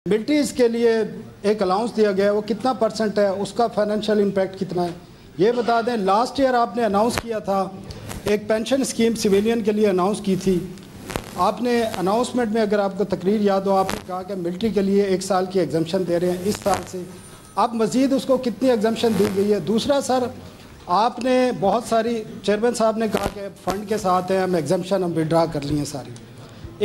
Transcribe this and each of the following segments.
Militaries کے لیے ایک الاؤنس دیا گیا ہے، وہ کتنا پرسنٹ ہے، اس کا فائنینشیل امپیکٹ کتنا ہے یہ بتا دیں۔ لاسٹ ایئر آپ نے اناؤنس کیا تھا ایک پینشن اسکیم سویلین کے لیے اناؤنس کی تھی، آپ نے اناؤنسمنٹ میں اگر آپ کو تقریر یاد ہو آپ نے کہا کہ ملٹری کے لیے 1 سال کی ایگزمپشن دے رہے ہیں اس سال سے، اب مزید اس کو کتنی ایگزمپشن دی گئی ہے؟ دوسرا سر آپ نے بہت ساری چیئرمین صاحب نے کہا کہ فنڈ کے ساتھ ہیں ہم ایگزمپشن ہم وڈرا کر لی ہیں ساری،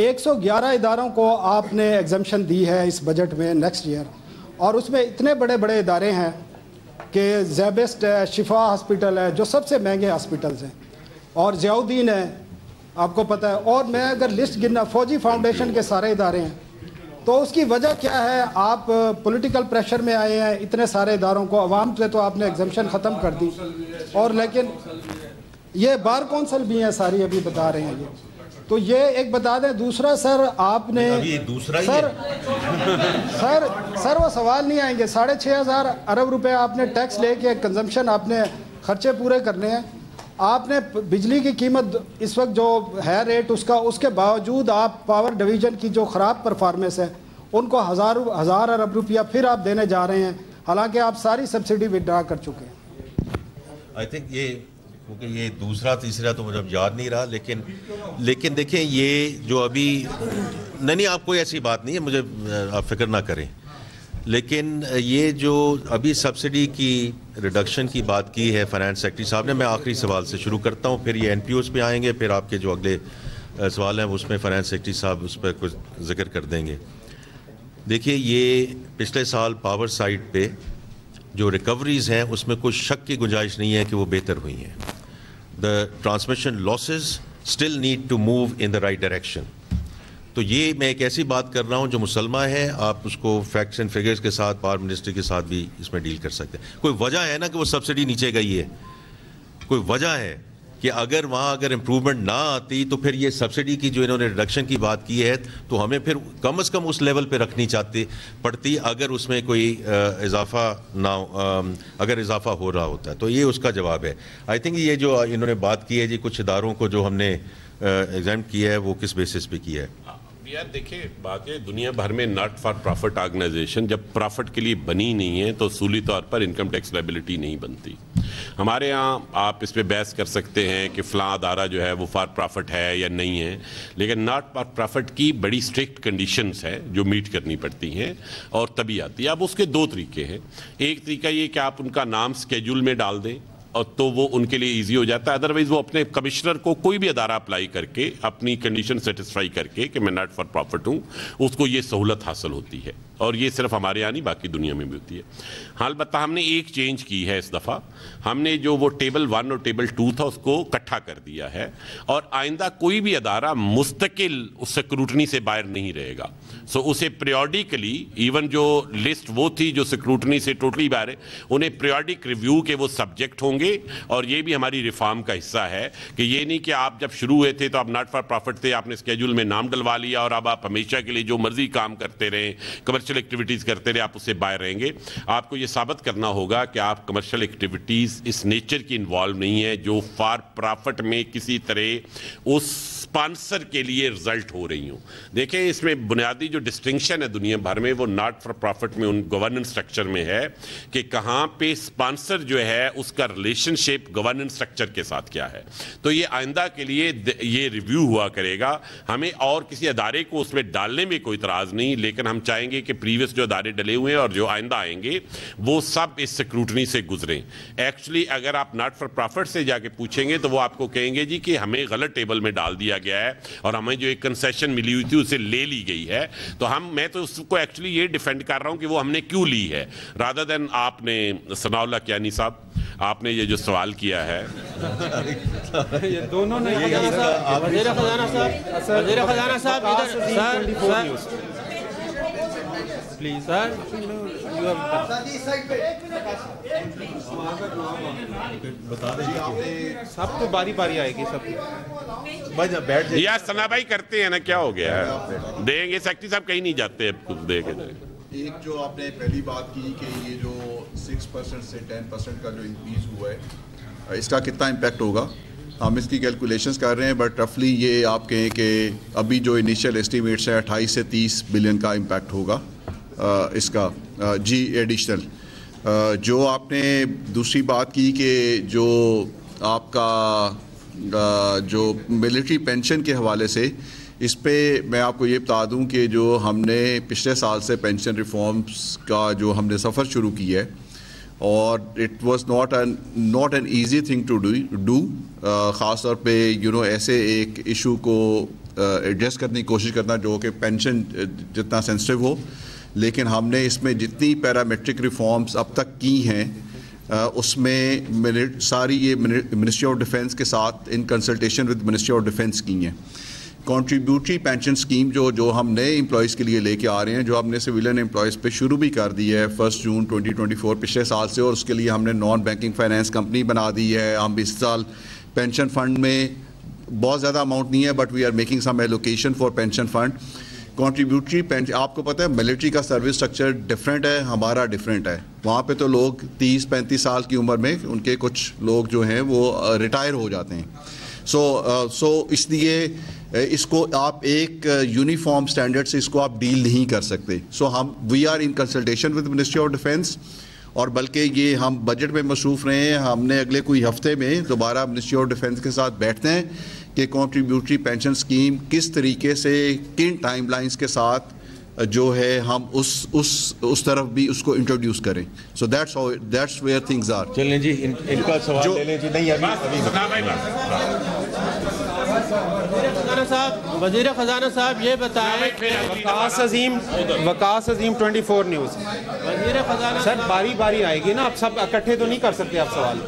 111 اداروں کو آپ نے ایگزمپشن دی ہے اس بجٹ میں نیکسٹ ایئر، اور اس میں اتنے بڑے بڑے ادارے ہیں کہ زیبسٹ ہے، شفا ہاسپٹل ہے جو سب سے مہنگے ہاسپٹلز ہیں، اور ضیاء الدین ہے آپ کو پتہ ہے، اور میں اگر لسٹ گننا فوجی فاؤنڈیشن کے سارے ادارے ہیں، تو اس کی وجہ کیا ہے؟ آپ پولیٹیکل پریشر میں آئے ہیں اتنے سارے اداروں کو، عوام سے تو آپ نے ایگزمپشن ختم کر دی، اور لیکن یہ بار کونسل بھی ہیں ساری ابھی بتا رہے ہیں یہ، تو یہ ایک بتا دیں۔ دوسرا سر آپ نے سر وہ سوال نہیں آئیں گے، 6,500 ارب روپے آپ نے ٹیکس لے کے کنزمپشن آپ نے خرچے پورے کرنے ہیں، آپ نے بجلی کی قیمت اس وقت جو ہے ریٹ اس کے باوجود آپ پاور ڈویژن کی جو خراب پرفارمنس ہے ان کو ہزار ارب روپیہ پھر آپ دینے جا رہے ہیں، حالانکہ آپ ساری سبسڈی ودرا کر چکے ہیں۔ آئی تھنک یہ کیونکہ یہ دوسرا تیسرا تو مجھے اب یاد نہیں رہا، لیکن دیکھیں یہ جو ابھی نہیں آپ کوئی ایسی بات نہیں ہے، مجھے آپ فکر نہ کریں، لیکن یہ جو ابھی سبسڈی کی ریڈکشن کی بات کی ہے فائنانس سیکرٹری صاحب نے، میں آخری سوال سے شروع کرتا ہوں، پھر یہ این پی اوز پہ آئیں گے، پھر آپ کے جو اگلے سوال ہیں اس میں فائنانس سیکرٹری صاحب اس پہ کچھ ذکر کر دیں گے۔ دیکھیے یہ پچھلے سال پاور سائٹ پہ جو ریکوریز ہیں اس میں کوئی شک کی گنجائش نہیں ہے کہ وہ بہتر ہوئی ہیں۔ The transmission losses still need to move in the right direction۔ تو یہ میں ایک ایسی بات کر رہا ہوں جو مسلمہ ہے، آپ اس کو فیکٹس اینڈ فگرز کے ساتھ پاور منسٹری کے ساتھ بھی اس میں ڈیل کر سکتے ہیں۔ کوئی وجہ ہے نا کہ وہ سبسڈی نیچے گئی ہے، کوئی وجہ ہے کہ اگر امپروومنٹ نہ آتی تو پھر یہ سبسڈی کی جو انہوں نے ریڈکشن کی بات کی ہے تو ہمیں پھر کم از کم اس لیول پہ رکھنی پڑتی اگر اس میں کوئی اضافہ نہ اگر اضافہ ہو رہا ہوتا ہے، تو یہ اس کا جواب ہے۔ آئی تھنک یہ جو انہوں نے بات کی ہے جی کچھ اداروں کو جو ہم نے ایگزامپٹ کیا ہے وہ کس بیسس پہ کیا ہے؟ یار دیکھیں بات ہے، دنیا بھر میں ناٹ فار پرافٹ آرگنائزیشن جب پرافٹ کے لیے بنی نہیں ہے تو اصولی طور پر انکم ٹیکس لائبلٹی نہیں بنتی۔ ہمارے ہاں آپ اس پہ بحث کر سکتے ہیں کہ فلاں ادارہ جو ہے وہ فار پرافٹ ہے یا نہیں ہے، لیکن ناٹ فار پرافٹ کی بڑی اسٹرکٹ کنڈیشنز ہے جو میٹ کرنی پڑتی ہیں اور تبھی آتی ہے۔ اب اس کے 2 طریقے ہیں، ایک طریقہ یہ کہ آپ ان کا نام اسکیجول میں ڈال دیں اور تو وہ ان کے لیے ایزی ہو جاتا ہے، ادروائز وہ اپنے کمشنر کو کوئی بھی ادارہ اپلائی کر کے اپنی کنڈیشن سیٹسفائی کر کے کہ میں ناٹ فار پرافٹ ہوں، اس کو یہ سہولت حاصل ہوتی ہے، اور یہ صرف ہمارے یہاں نہیں باقی دنیا میں بھی ہوتی ہے۔ ہاں البتہ ہم نے ایک چینج کی ہے اس دفعہ، ہم نے جو وہ ٹیبل 1 اور ٹیبل 2 تھا اس کو اکٹھا کر دیا ہے، اور آئندہ کوئی بھی ادارہ مستقل اس سکروٹنی سے باہر نہیں رہے گا، اسے پیریوڈیکلی ایون جو لسٹ وہ تھی جو سکروٹنی سے ٹوٹلی باہر ہے انہیں پیریوڈک ریویو کے وہ سبجیکٹ ہوں گے، اور یہ بھی ہماری ریفارم کا حصہ ہے کہ یہ نہیں کہ آپ جب شروع ہوئے تھے تو آپ ناٹ فار پرافٹ تھے، آپ نے اسکیجول میں نام ڈلوا لیا اور اب آپ ہمیشہ کے لیے جو مرضی کام کرتے رہیں، کمرشل ایکٹیویٹیز کرتے رہے، آپ اس سے باہر رہیں گے۔ آپ کو یہ ثابت کرنا ہوگا کہ آپ کمرشل ایکٹیویٹیز اس نیچر کی انوالو نہیں ہے جو فار پرافٹ میں کسی طرح اس اسپانسر کے لیے رزلٹ ہو رہی ہوں۔ دیکھیں اس میں بنیادی جو ڈسٹنکشن ہے دنیا بھر میں وہ ناٹ فار پرافٹ میں ان گورننس سٹرکچر میں ہے کہ کہاں پہ اسپانسر جو ہے اس کا ریلیشن شپ گورننس سٹرکچر کے ساتھ کیا ہے، تو یہ آئندہ کے لیے یہ ریویو ہوا کرے گا۔ ہمیں اور کسی ادارے کو اس میں ڈالنے میں کوئی اعتراض نہیں، لیکن ہم چاہیں گے کہ پریویس جو ادارے ڈلے ہوئے ہیں اور جو آئندہ آئیں گے وہ سب اس سکروٹنی سے گزریں۔ ایکچولی اگر آپ ناٹ فار پرافٹ سے جا کے پوچھیں گے تو وہ آپ کو کہیں گے جی کہ ہمیں غلط ٹیبل میں ڈال دیا گیا ہے اور ہمیں جو ایک کنسیشن ملی ہوئی تھی اسے لے لی گئی ہے، تو میں تو اس کو ایکچولی یہ ڈیفینڈ کر رہا ہوں کہ وہ ہم نے کیوں لی ہے، رادر دین آپ نے ثناء اللہ کیانی صاحب آپ نے یہ جو سوال کیا ہے یہ دونوں نے وزیر خزانہ صاحب پلیز سر سب کو باری باری آئے گی، سب یا ثنا بھائی کرتے ہیں نا، کیا ہو گیا ہے دیں گے، سیکٹری صاحب کہیں نہیں جاتے کچھ دے کے جائیں۔ ایک جو آپ نے پہلی بات کی کہ یہ جو 6% سے 10% کا جو انکریز ہوا ہے اس کا کتنا امپیکٹ ہوگا، ہم اس کی کیلکولیشنز کر رہے ہیں، بٹ رفلی یہ آپ کہیں کہ ابھی جو انیشیل اسٹیمیٹس ہے 28 سے 30 بلین کا امپیکٹ ہوگا، اس کا جی ایڈیشنل جو آپ نے دوسری بات کی کہ جو آپ کا جو ملٹری پینشن کے حوالے سے اس پہ میں آپ کو یہ بتا دوں کہ جو ہم نے پچھلے سال سے پینشن ریفارمز کا جو ہم نے سفر شروع کیا ہے اور it was not an easy thing to do خاص طور پہ ایسے ایک ایشو کو ایڈجسٹ کرنے کی کوشش کرنا جو کہ پینشن جتنا سینسٹیو ہو، لیکن ہم نے اس میں جتنی پیرامیٹرک ریفارمز اب تک کی ہیں اس میں ساری یہ منسٹری آف ڈیفینس کے ساتھ ان consultation with ministry of defence کی ہیں. کنٹریبیوٹری پینشن اسکیم جو ہم نئے امپلائیز کے لیے لے کے آ رہے ہیں، جو ہم نے سویلین امپلائیز پہ شروع بھی کر دی ہے 1 جون 2024 پچھلے سال سے، اور اس کے لیے ہم نے نان بینکنگ فائنینس کمپنی بنا دی ہے. ہم اس سال پینشن فنڈ میں بہت زیادہ اماؤنٹ نہیں ہے but we are making some allocation for pension fund. Contributory pension آپ کو پتہ ہے ملٹری کا سروس اسٹرکچر ڈفرینٹ ہے، ہمارا ڈفرینٹ ہے. وہاں پہ تو لوگ 30-35 سال کی عمر میں ان کے کچھ لوگ جو ہیں وہ ریٹائر ہو جاتے ہیں. سو اس لیے اس کو آپ ایک یونیفارم سٹینڈرڈ سے اس کو آپ ڈیل نہیں کر سکتے. So we are in consultation with ministry of defence, اور بلکہ یہ ہم بجٹ میں مصروف رہے ہیں. ہم نے اگلے کوئی ہفتے میں دوبارہ منسٹری آف ڈیفینس کے ساتھ بیٹھتے ہیں کہ کنٹریبیوٹری پینشن اسکیم کس طریقے سے کن ٹائم لائنز کے ساتھ جو ہے ہم اس طرف بھی اس کو انٹروڈیوس کریں. So that's where things are. چلیں جی ان کا سوال لے لیں جی. نہیں وزیر خزانہ صاحب یہ بتائیں. وقاص عظیم 24 نیوز. وزیر خزانہ سر باری باری آئے گی نا، آپ سب اکٹھے تو نہیں کر سکتے آپ سوال.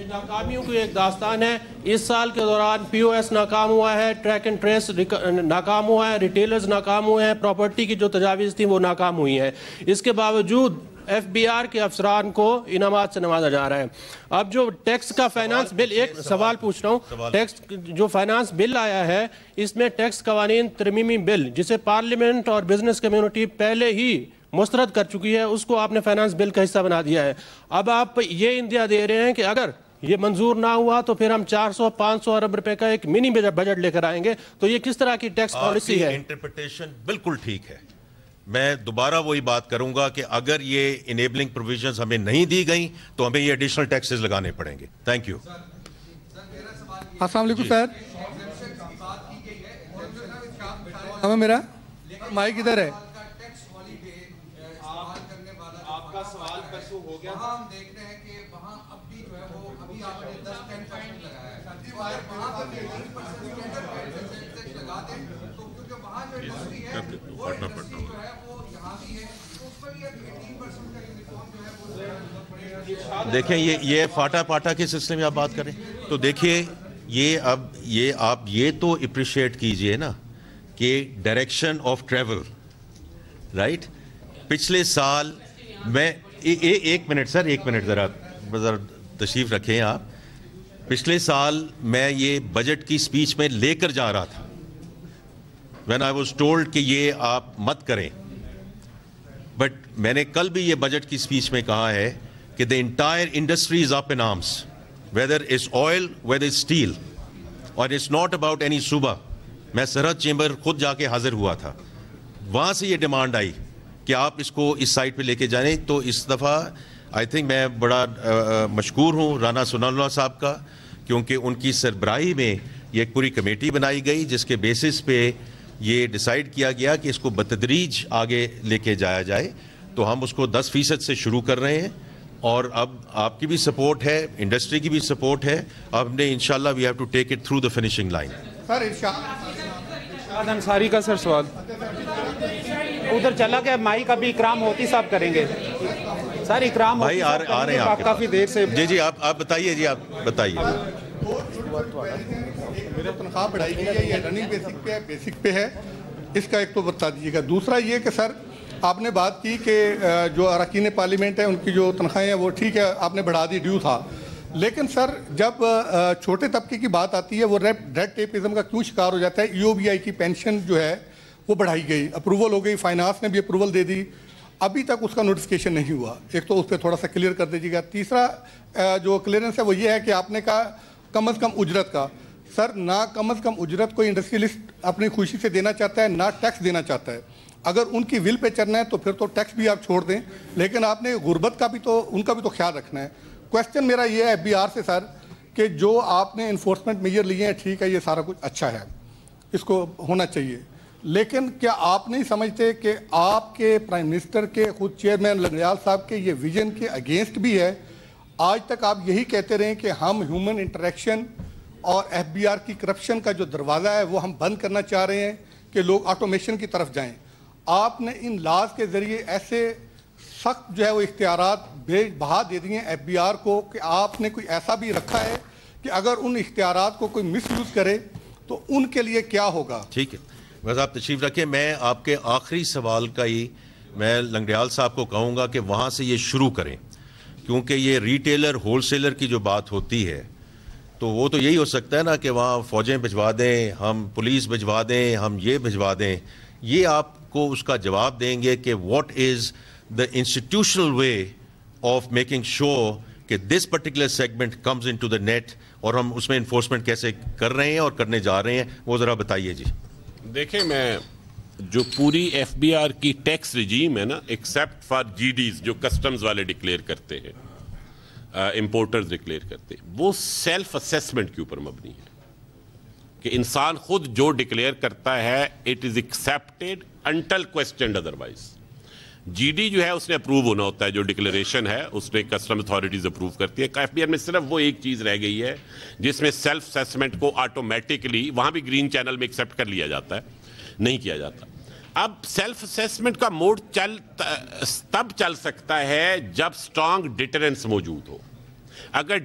ناکامیوں کی ایک داستان ہے. اس سال کے دوران پی او ایس ناکام ہوا ہے، ٹریک اینڈ ٹریس ناکام ہوا ہے، ریٹیلرز ناکام ہوئے ہیں، پراپرٹی کی جو تجاویز تھیں وہ ناکام ہوئی ہیں. اس کے باوجود ایف بی آر کے افسران کو انعامات سے نوازا جا رہا ہے. اب جو ٹیکس کا فائنانس بل، ایک سوال پوچھ رہا ہوں، ٹیکس جو فائنانس بل آیا ہے اس میں ٹیکس قوانین ترمیمی بل جسے پارلیمنٹ اور بزنس کمیونٹی پہلے ہی مسترد کر چکی ہے، اس کو آپ نے فائنانس بل کا حصہ بنا دیا ہے. اب آپ یہ اندیا دے رہے ہیں کہ اگر یہ منظور نہ ہوا تو پھر ہم 400-500 ارب روپے کا ایک منی بجٹ لے کر آئیں گے. تو یہ کس طرح کی ٹیکس پالیسی ہے؟ انٹرپریٹیشن بالکل ٹھیک ہے. میں دوبارہ وہی بات کروں گا کہ اگر یہ انیبلنگ پروویژنز ہمیں نہیں دی گئیں تو ہمیں یہ ایڈیشنل ٹیکسز لگانے پڑیں گے. Thank you. السلام علیکم سر. ہمیں میرا مائک ادھر ہے. آپ کا سوال پرسو ہو گیا. ہم دیکھ رہے ہیں کہ وہاں اب بھی جو ہے وہ ابھی آپ نے 10-10% لگایا ہے. وہاں پر 18% ٹیکس لگا دیں تو کیونکہ وہاں جو انڈسٹری ہے وہ انڈسٹری جو ہے وہ یہاں بھی ہے تو اس پر یہ 18% کا یونیفارم جو ہے وہ دیکھیں یہ فاٹا پاٹا کے سلسلے میں آپ بات کریں تو دیکھیے یہ آپ یہ تو اپریشیٹ کیجئے نا کہ ڈائریکشن آف ٹریول رائٹ. پچھلے سال میں ایک منٹ سر، ایک منٹ ذرا تشریف رکھیں آپ. پچھلے سال میں یہ بجٹ کی سپیچ میں لے کر جا رہا تھا when I was told کہ یہ آپ مت کریں، بٹ میں نے کل بھی یہ بجٹ کی سپیچ میں کہا ہے کہ the entire industry is up in arms, whether it's oil, whether it's steel, اور it's not about any صوبہ. میں سرحد چیمبر خود جا کے حاضر ہوا تھا، وہاں سے یہ ڈیمانڈ آئی کہ آپ اس کو اس سائٹ پہ لے کے جائیں. تو اس دفعہ آئی تھنک میں بڑا مشکور ہوں رانا ثناء اللہ صاحب کا، کیونکہ ان کی سربراہی میں یہ ایک پوری کمیٹی بنائی گئی جس کے بیسس پہ یہ ڈیسائیڈ کیا گیا کہ اس کو بتدریج آگے لے کے جایا جائے. تو ہم اس کو 10% سے شروع کر رہے ہیں اور اب آپ کی بھی سپورٹ ہے، انڈسٹری کی بھی سپورٹ ہے. اب نے انشاءاللہ we have to take it through the finishing line. Sir Irshad Ansari کا سر سوال ادھر چلا گیا. مائک ابھی اکرام ہوتی صاحب کریں گے. سر اکرام بھائی آ رہے ہیں آپ کافی دیر سے. جی آپ بتائیے. جی آپ بتائیے. میرا تنخواہ بڑھائی گئی ہے، یہ رننگ بیسک پہ ہے، اس کا ایک تو بتا دیجیے گا. دوسرا یہ کہ سر آپ نے بات کی کہ جو اراکین پارلیمنٹ ہیں ان کی جو تنخواہیں ہیں وہ ٹھیک ہے آپ نے بڑھا دی، ڈیو تھا. لیکن سر جب چھوٹے طبقے کی بات آتی ہے وہ ریڈ ٹیپزم کا کیوں شکار ہو جاتا ہے؟ ای او بی آئی کی پینشن جو ہے وہ بڑھائی گئی، اپروول ہو گئی، فائنانس نے بھی اپروول دے دی، ابھی تک اس کا نوٹیفیکیشن نہیں ہوا. ایک تو اس پہ تھوڑا سا کلیئر کر دیجیے گا. تیسرا جو کلیئرنس ہے وہ یہ ہے کہ آپ نے کہا کم از کم اجرت کا. سر نہ کم از کم اجرت کوئی انڈسٹریلسٹ اپنی خوشی سے دینا چاہتا ہے، نہ ٹیکس دینا چاہتا ہے. اگر ان کی ول پہ چلنا ہے تو پھر تو ٹیکس بھی آپ چھوڑ دیں، لیکن آپ نے غربت کا بھی تو ان کا بھی تو خیال رکھنا ہے۔ کویسچن میرا یہ ہے FBR سے سر کہ جو آپ نے انفورسمنٹ میجر لیے ہیں، ٹھیک ہے، یہ سارا کچھ اچھا ہے، اس کو ہونا چاہیے، لیکن کیا آپ نہیں سمجھتے کہ آپ کے پرائم منسٹر کے خود چیئرمین لنگڑیال صاحب کے یہ ویژن کے اگینسٹ بھی ہے؟ آج تک آپ یہی کہتے رہے کہ ہم ہیومن انٹریکشن اور FBR کی کرپشن کا جو دروازہ ہے وہ ہم بند کرنا چاہ رہے ہیں کہ لوگ آٹومیشن کی طرف جائیں۔ آپ نے ان لاز کے ذریعے ایسے سخت جو ہے وہ اختیارات بہا دے دیے ہیں FBR کو کہ آپ نے کوئی ایسا بھی رکھا ہے کہ اگر ان اختیارات کو کوئی مس یوز کرے تو ان کے لیے کیا ہوگا؟ ٹھیک ہے، بس آپ تشریف رکھیں۔ میں آپ کے آخری سوال کا ہی میں لنگڑیال صاحب کو کہوں گا کہ وہاں سے یہ شروع کریں، کیونکہ یہ ریٹیلر ہول سیلر کی جو بات ہوتی ہے تو وہ تو یہی ہو سکتا ہے نا کہ وہاں فوجیں بھجوا دیں، ہم پولیس بھجوا دیں، ہم یہ بھجوا دیں۔ یہ آپ کو اس کا جواب دیں گے کہ what is the institutional way of making sure کہ this particular segment comes into the net, اور ہم اس میں انفورسمنٹ کیسے کر رہے ہیں اور کرنے جا رہے ہیں، وہ ذرا بتائیے جی۔ دیکھیں، میں جو پوری FBR کی ٹیکس رجیم ہے نا، ایکسیپٹ فار GDs جو کسٹمز والے ڈکلیئر کرتے ہیں، امپورٹرز ڈکلیئر کرتے ہیں، وہ سیلف اسیسمنٹ کے اوپر مبنی ہے کہ انسان خود جو ڈکلیئر کرتا ہے it is accepted until questioned otherwise. GD جو ہے اس نے اپروو ہونا ہوتا ہے، جو ڈکلیریشن ہے اس نے کسٹم اتھارٹیز اپروو کرتی ہے۔ FBR میں صرف وہ ایک چیز رہ گئی ہے جس میں سیلف اسیسمنٹ کو آٹومیٹکلی وہاں بھی گرین چینل میں ایکسیپٹ کر لیا جاتا ہے، نہیں کیا جاتا۔ اب سیلف اسیسمنٹ کا موڈ تب چل سکتا ہے جب اسٹرانگ ڈیٹرنس موجود ہو۔ اگر